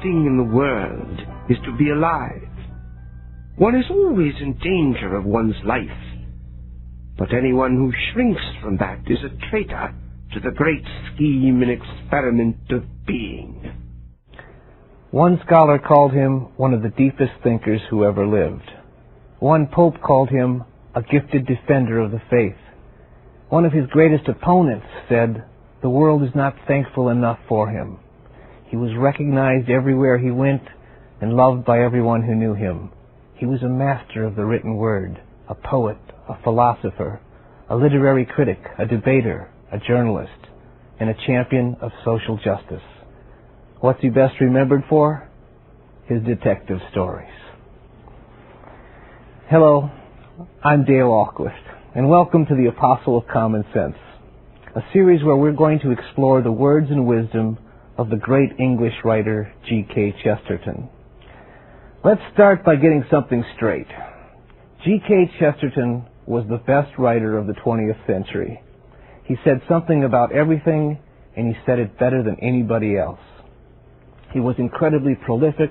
thing in the world is to be alive. One is always in danger of one's life, but anyone who shrinks from that is a traitor to the great scheme and experiment of being. One scholar called him one of the deepest thinkers who ever lived. One pope called him a gifted defender of the faith. One of his greatest opponents said, "The world is not thankful enough for him." He was recognized everywhere he went and loved by everyone who knew him. He was a master of the written word, a poet, a philosopher, a literary critic, a debater, a journalist, and a champion of social justice. What's he best remembered for? His detective stories. Hello, I'm Dale Ahlquist, and welcome to the Apostle of Common Sense, a series where we're going to explore the words and wisdom of the great English writer G.K. Chesterton. Let's start by getting something straight. G.K. Chesterton was the best writer of the 20th century. He said something about everything, and he said it better than anybody else. He was incredibly prolific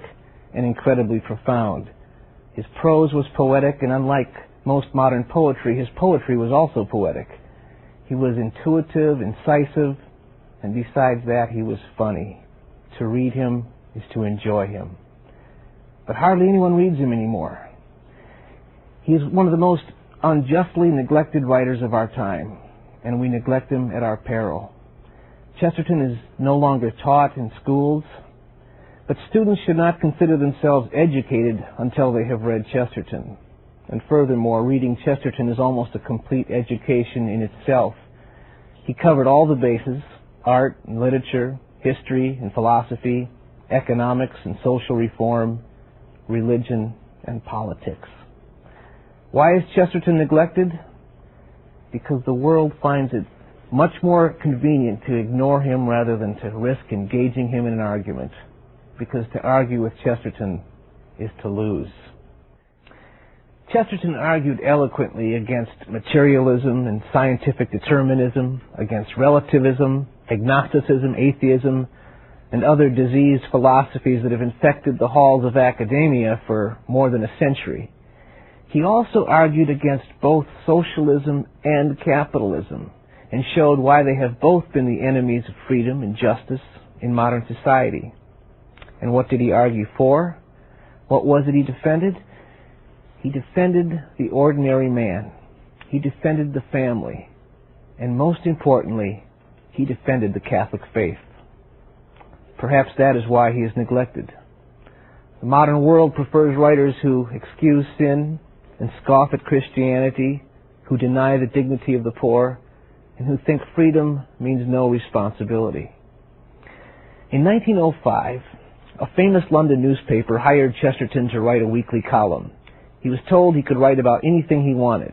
and incredibly profound. His prose was poetic, and unlike most modern poetry, his poetry was also poetic. He was intuitive, incisive, and besides that, he was funny. To read him is to enjoy him. But hardly anyone reads him anymore. He is one of the most unjustly neglected writers of our time, and we neglect him at our peril. Chesterton is no longer taught in schools, but students should not consider themselves educated until they have read Chesterton. And furthermore, reading Chesterton is almost a complete education in itself. He covered all the bases: art and literature, history and philosophy, economics and social reform, religion and politics. Why is Chesterton neglected? Because the world finds it much more convenient to ignore him rather than to risk engaging him in an argument. Because to argue with Chesterton is to lose. Chesterton argued eloquently against materialism and scientific determinism, against relativism, agnosticism, atheism, and other diseased philosophies that have infected the halls of academia for more than a century. He also argued against both socialism and capitalism, and showed why they have both been the enemies of freedom and justice in modern society. And what did he argue for? What was it he defended? He defended the ordinary man. He defended the family. And most importantly, he defended the Catholic faith. Perhaps that is why he is neglected. The modern world prefers writers who excuse sin and scoff at Christianity, who deny the dignity of the poor, and who think freedom means no responsibility. In 1905, a famous London newspaper hired Chesterton to write a weekly column. He was told he could write about anything he wanted,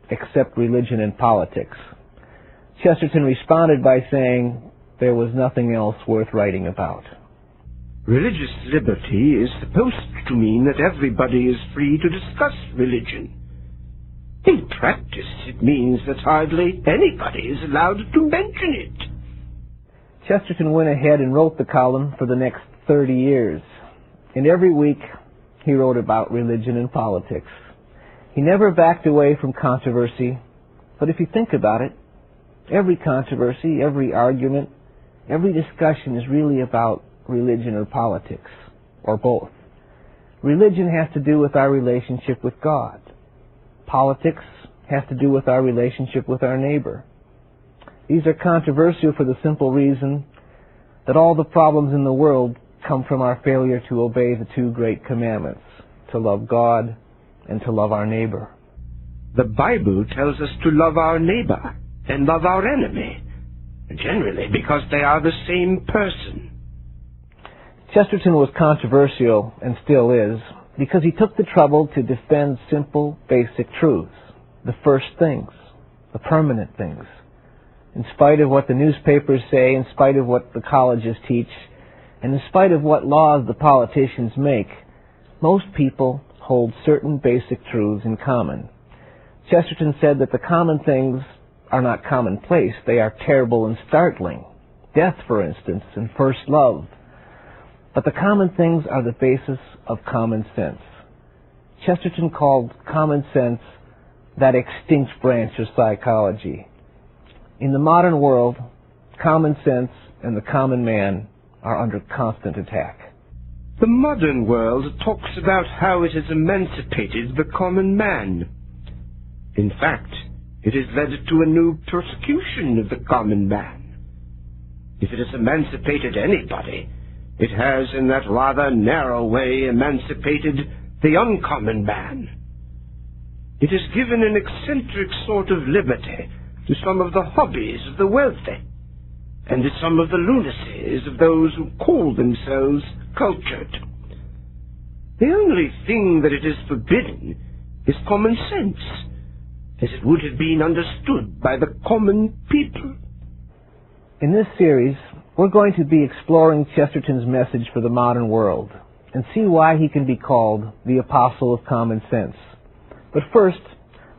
except religion and politics. Chesterton responded by saying there was nothing else worth writing about. Religious liberty is supposed to mean that everybody is free to discuss religion. In practice, it means that hardly anybody is allowed to mention it. Chesterton went ahead and wrote the column for the next 30 years. And every week, he wrote about religion and politics. He never backed away from controversy. But if you think about it, every controversy, every argument, every discussion is really about religion or politics, or both. Religion has to do with our relationship with God. Politics has to do with our relationship with our neighbor. These are controversial for the simple reason that all the problems in the world come from our failure to obey the two great commandments, to love God and to love our neighbor. The Bible tells us to love our neighbor and love our enemy, generally because they are the same person. Chesterton was controversial, and still is, because he took the trouble to defend simple, basic truths, the first things, the permanent things. In spite of what the newspapers say, in spite of what the colleges teach, and in spite of what laws the politicians make, most people hold certain basic truths in common. Chesterton said that the common things are not commonplace, they are terrible and startling. Death, for instance, and first love. But the common things are the basis of common sense. Chesterton called common sense that extinct branch of psychology. In the modern world, common sense and the common man are under constant attack. The modern world talks about how it has emancipated the common man. In fact, it has led to a new persecution of the common man. If it has emancipated anybody, it has in that rather narrow way emancipated the uncommon man. It has given an eccentric sort of liberty to some of the hobbies of the wealthy, and to some of the lunacies of those who call themselves cultured. The only thing that it has forbidden is common sense, as it would have been understood by the common people. In this series, we're going to be exploring Chesterton's message for the modern world and see why he can be called the Apostle of Common Sense. But first,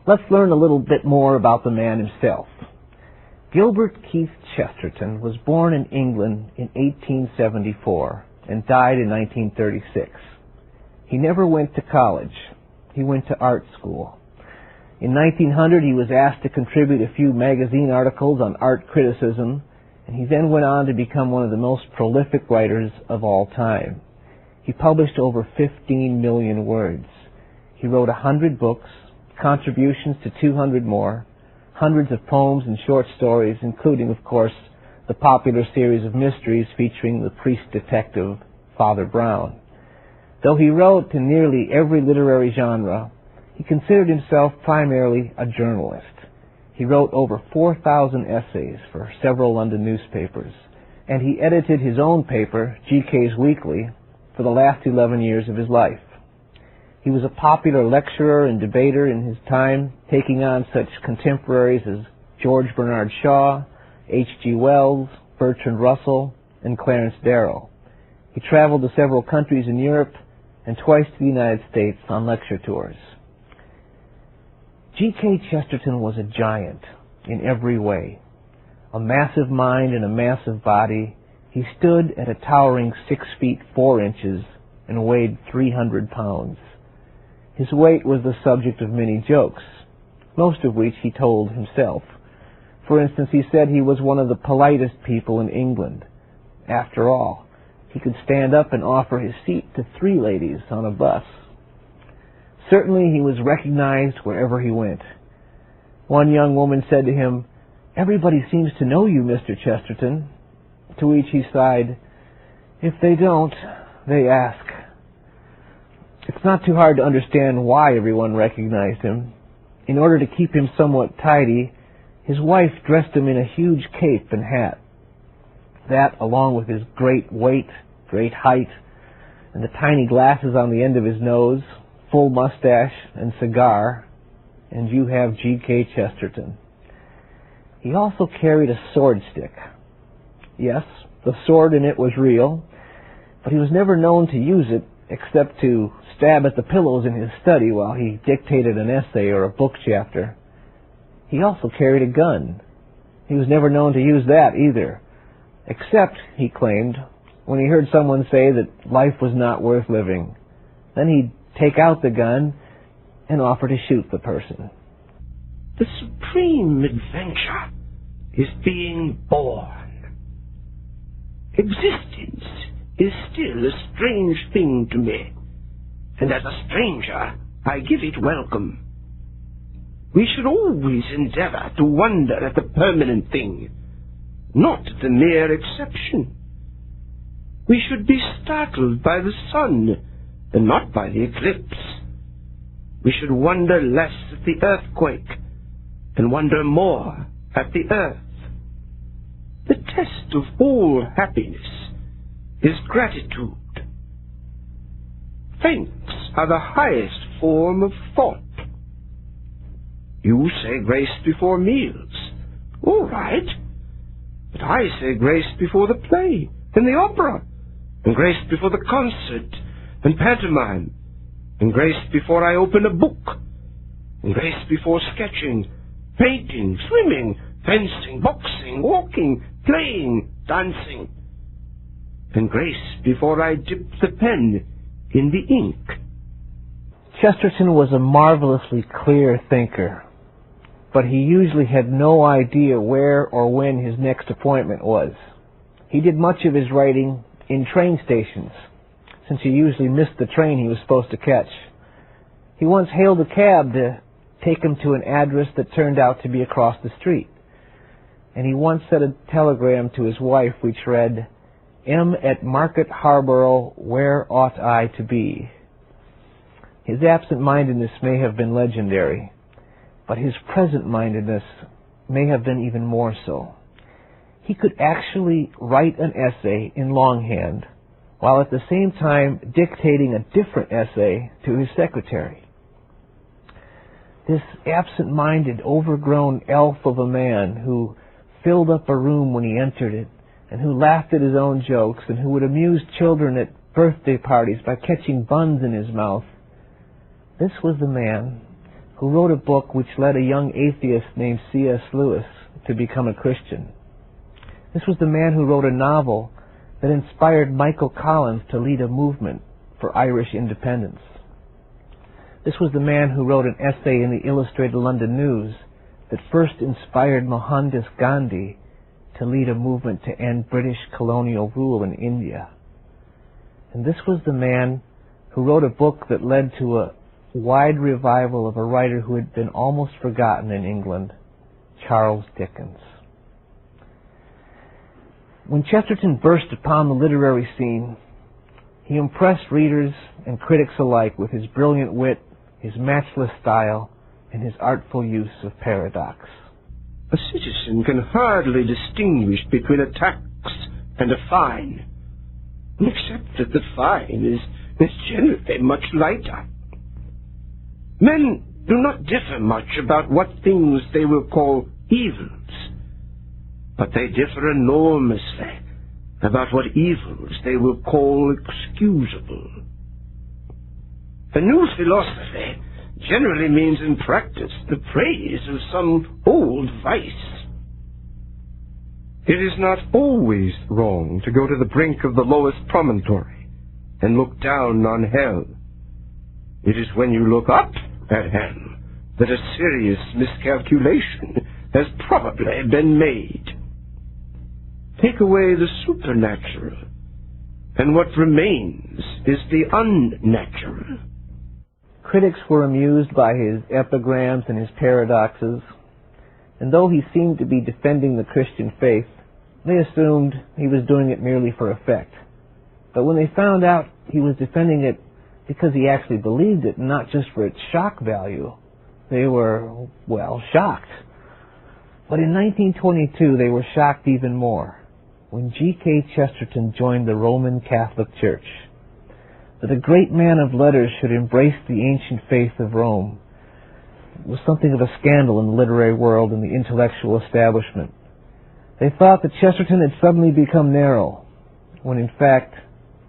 let's learn a little bit more about the man himself. Gilbert Keith Chesterton was born in England in 1874 and died in 1936. He never went to college. He went to art school. In 1900, he was asked to contribute a few magazine articles on art criticism, and he then went on to become one of the most prolific writers of all time. He published over 15 million words. He wrote 100 books, contributions to 200 more, hundreds of poems and short stories, including, of course, the popular series of mysteries featuring the priest-detective Father Brown. Though he wrote in nearly every literary genre, he considered himself primarily a journalist. He wrote over 4,000 essays for several London newspapers, and he edited his own paper, GK's Weekly, for the last 11 years of his life. He was a popular lecturer and debater in his time, taking on such contemporaries as George Bernard Shaw, H.G. Wells, Bertrand Russell, and Clarence Darrow. He traveled to several countries in Europe and twice to the United States on lecture tours. G.K. Chesterton was a giant in every way. A massive mind and a massive body, he stood at a towering 6 feet 4 inches and weighed 300 pounds. His weight was the subject of many jokes, most of which he told himself. For instance, he said he was one of the politest people in England. After all, he could stand up and offer his seat to 3 ladies on a bus. Certainly he was recognized wherever he went. One young woman said to him, "Everybody seems to know you, Mr. Chesterton." To which he sighed, "If they don't, they ask." It's not too hard to understand why everyone recognized him. In order to keep him somewhat tidy, his wife dressed him in a huge cape and hat. That, along with his great weight, great height, and the tiny glasses on the end of his nose, full mustache, and cigar, and you have G.K. Chesterton. He also carried a sword stick. Yes, the sword in it was real, but he was never known to use it except to stab at the pillows in his study while he dictated an essay or a book chapter. He also carried a gun. He was never known to use that either, except, he claimed, when he heard someone say that life was not worth living. Then he'd take out the gun and offer to shoot the person. The supreme adventure is being born. Existence is still a strange thing to me, and as a stranger, I give it welcome. We should always endeavor to wonder at the permanent thing, not at the mere exception. We should be startled by the sun, and not by the eclipse. We should wonder less at the earthquake, and wonder more at the earth. The test of all happiness is gratitude. Thanks are the highest form of thought. You say grace before meals. All right. But I say grace before the play and the opera, and grace before the concert and pantomime, and grace before I open a book, and grace before sketching, painting, swimming, fencing, boxing, walking, playing, dancing. and grace before I dipped the pen in the ink. Chesterton was a marvelously clear thinker, but he usually had no idea where or when his next appointment was. He did much of his writing in train stations, since he usually missed the train he was supposed to catch. He once hailed a cab to take him to an address that turned out to be across the street. And he once sent a telegram to his wife which read, "M at Market Harborough, where ought I to be?" His absent-mindedness may have been legendary, but his present-mindedness may have been even more so. He could actually write an essay in longhand, while at the same time dictating a different essay to his secretary. This absent-minded, overgrown elf of a man who filled up a room when he entered it, and who laughed at his own jokes, and who would amuse children at birthday parties by catching buns in his mouth, this was the man who wrote a book which led a young atheist named C.S. Lewis to become a Christian. This was the man who wrote a novel that inspired Michael Collins to lead a movement for Irish independence. This was the man who wrote an essay in the Illustrated London News that first inspired Mohandas Gandhi to lead a movement to end British colonial rule in India. And this was the man who wrote a book that led to a wide revival of a writer who had been almost forgotten in England, Charles Dickens. When Chesterton burst upon the literary scene, he impressed readers and critics alike with his brilliant wit, his matchless style, and his artful use of paradox. A citizen can hardly distinguish between a tax and a fine, except that the fine is generally much lighter. Men do not differ much about what things they will call evils, but they differ enormously about what evils they will call excusable. A new philosophy generally means in practice the praise of some old vice. It is not always wrong to go to the brink of the lowest promontory and look down on hell. It is when you look up at hell that a serious miscalculation has probably been made. Take away the supernatural, and what remains is the unnatural. Critics were amused by his epigrams and his paradoxes, and though he seemed to be defending the Christian faith, they assumed he was doing it merely for effect. But when they found out he was defending it because he actually believed it, and not just for its shock value, they were, well, shocked. But in 1922, they were shocked even more when G.K. Chesterton joined the Roman Catholic Church. That a great man of letters should embrace the ancient faith of Rome was something of a scandal in the literary world and the intellectual establishment. They thought that Chesterton had suddenly become narrow, when in fact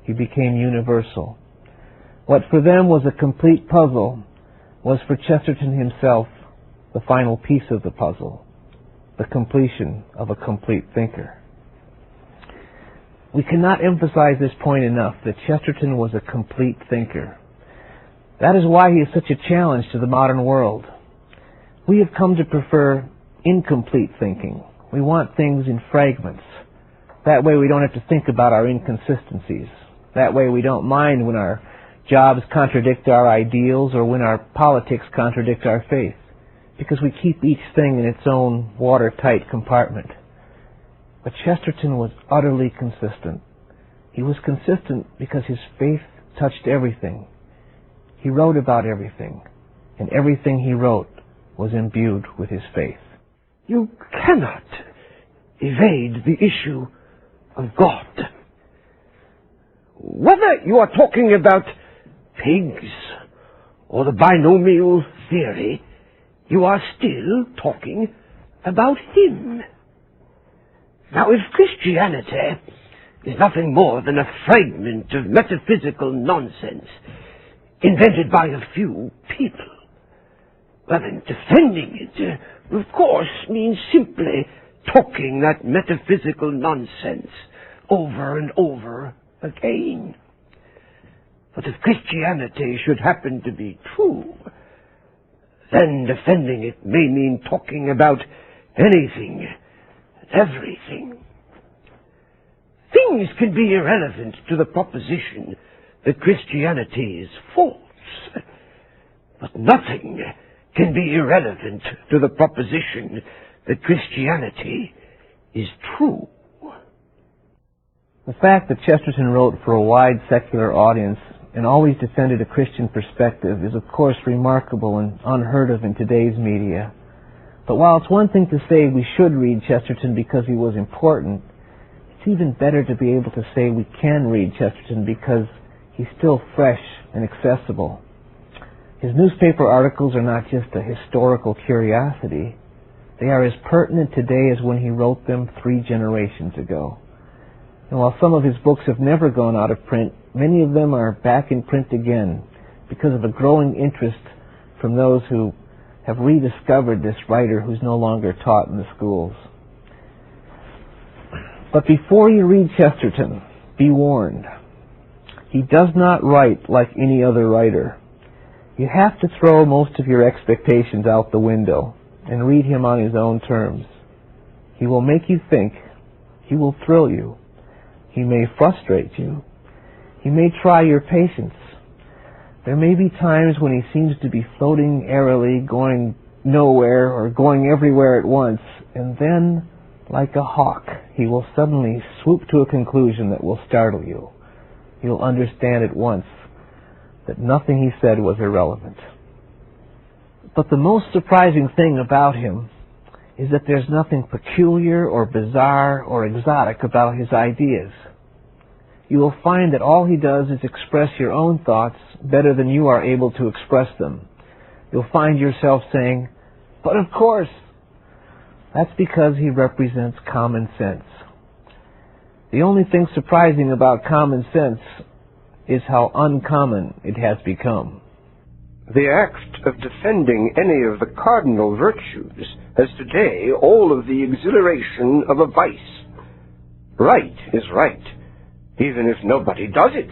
he became universal. What for them was a complete puzzle was for Chesterton himself the final piece of the puzzle, the completion of a complete thinker. We cannot emphasize this point enough, that Chesterton was a complete thinker. That is why he is such a challenge to the modern world. We have come to prefer incomplete thinking. We want things in fragments. That way we don't have to think about our inconsistencies. That way we don't mind when our jobs contradict our ideals or when our politics contradict our faith, because we keep each thing in its own watertight compartment. But Chesterton was utterly consistent. He was consistent because his faith touched everything. He wrote about everything, and everything he wrote was imbued with his faith. You cannot evade the issue of God. Whether you are talking about pigs or the binomial theory, you are still talking about Him. Now, if Christianity is nothing more than a fragment of metaphysical nonsense invented by a few people, well, then defending it, of course, means simply talking that metaphysical nonsense over and over again. But if Christianity should happen to be true, then defending it may mean talking about anything and everything. Things can be irrelevant to the proposition that Christianity is false, but nothing can be irrelevant to the proposition that Christianity is true. The fact that Chesterton wrote for a wide secular audience and always defended a Christian perspective is of course remarkable and unheard of in today's media. But while it's one thing to say we should read Chesterton because he was important, it's even better to be able to say we can read Chesterton because he's still fresh and accessible. His newspaper articles are not just a historical curiosity. They are as pertinent today as when he wrote them 3 generations ago. And while some of his books have never gone out of print, many of them are back in print again because of a growing interest from those who have rediscovered this writer who's no longer taught in the schools. But before you read Chesterton, be warned. He does not write like any other writer. You have to throw most of your expectations out the window and read him on his own terms. He will make you think. He will thrill you. He may frustrate you. He may try your patience. There may be times when he seems to be floating airily, going nowhere or going everywhere at once, and then, like a hawk, he will suddenly swoop to a conclusion that will startle you. You'll understand at once that nothing he said was irrelevant. But the most surprising thing about him is that there's nothing peculiar or bizarre or exotic about his ideas. You will find that all he does is express your own thoughts better than you are able to express them. You'll find yourself saying, "But of course." That's because he represents common sense. The only thing surprising about common sense is how uncommon it has become. The act of defending any of the cardinal virtues has today all of the exhilaration of a vice. Right is right, even if nobody does it.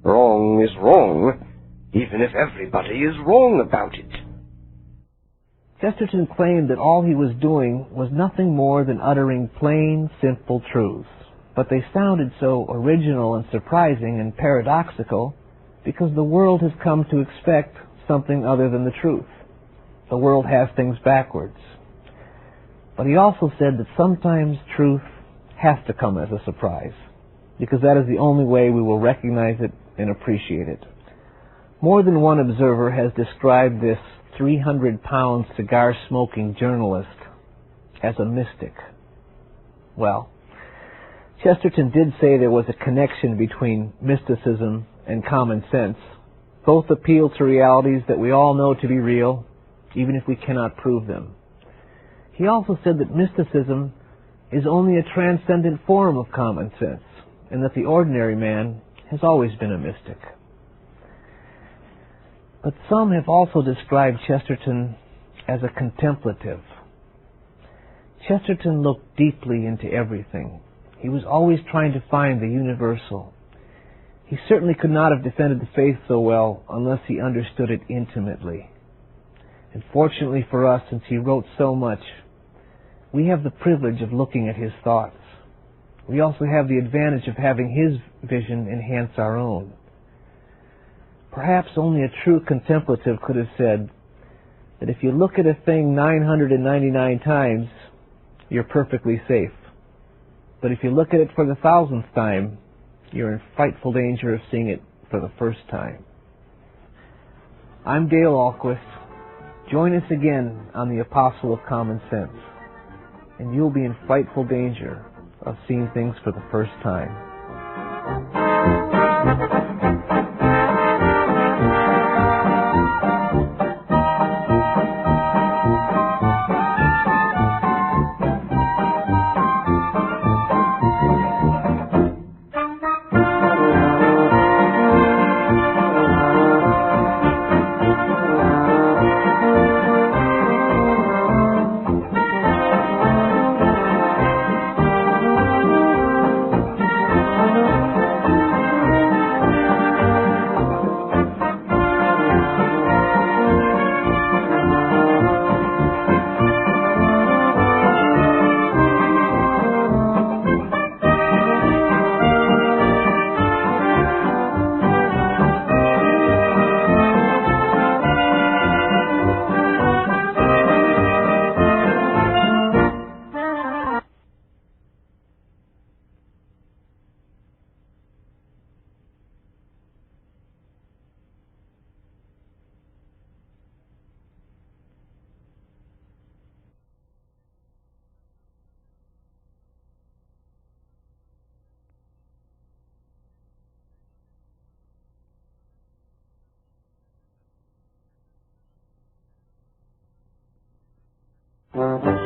Wrong is wrong, even if everybody is wrong about it. Chesterton claimed that all he was doing was nothing more than uttering plain, simple truths. But they sounded so original and surprising and paradoxical because the world has come to expect something other than the truth. The world has things backwards. But he also said that sometimes truth has to come as a surprise, because that is the only way we will recognize it and appreciate it. More than one observer has described this 300-pound cigar-smoking journalist as a mystic. Well, Chesterton did say there was a connection between mysticism and common sense. Both appeal to realities that we all know to be real, even if we cannot prove them. He also said that mysticism is only a transcendent form of common sense, and that the ordinary man has always been a mystic. But some have also described Chesterton as a contemplative. Chesterton looked deeply into everything. He was always trying to find the universal. He certainly could not have defended the faith so well unless he understood it intimately. And fortunately for us, since he wrote so much, we have the privilege of looking at his thoughts. We also have the advantage of having his vision enhance our own. Perhaps only a true contemplative could have said that if you look at a thing 999 times, you're perfectly safe. But if you look at it for the 1,000th time, you're in frightful danger of seeing it for the first time. I'm Dale Ahlquist. Join us again on the Apostle of Common Sense, and you'll be in frightful danger of seeing things for the first time. Thank you.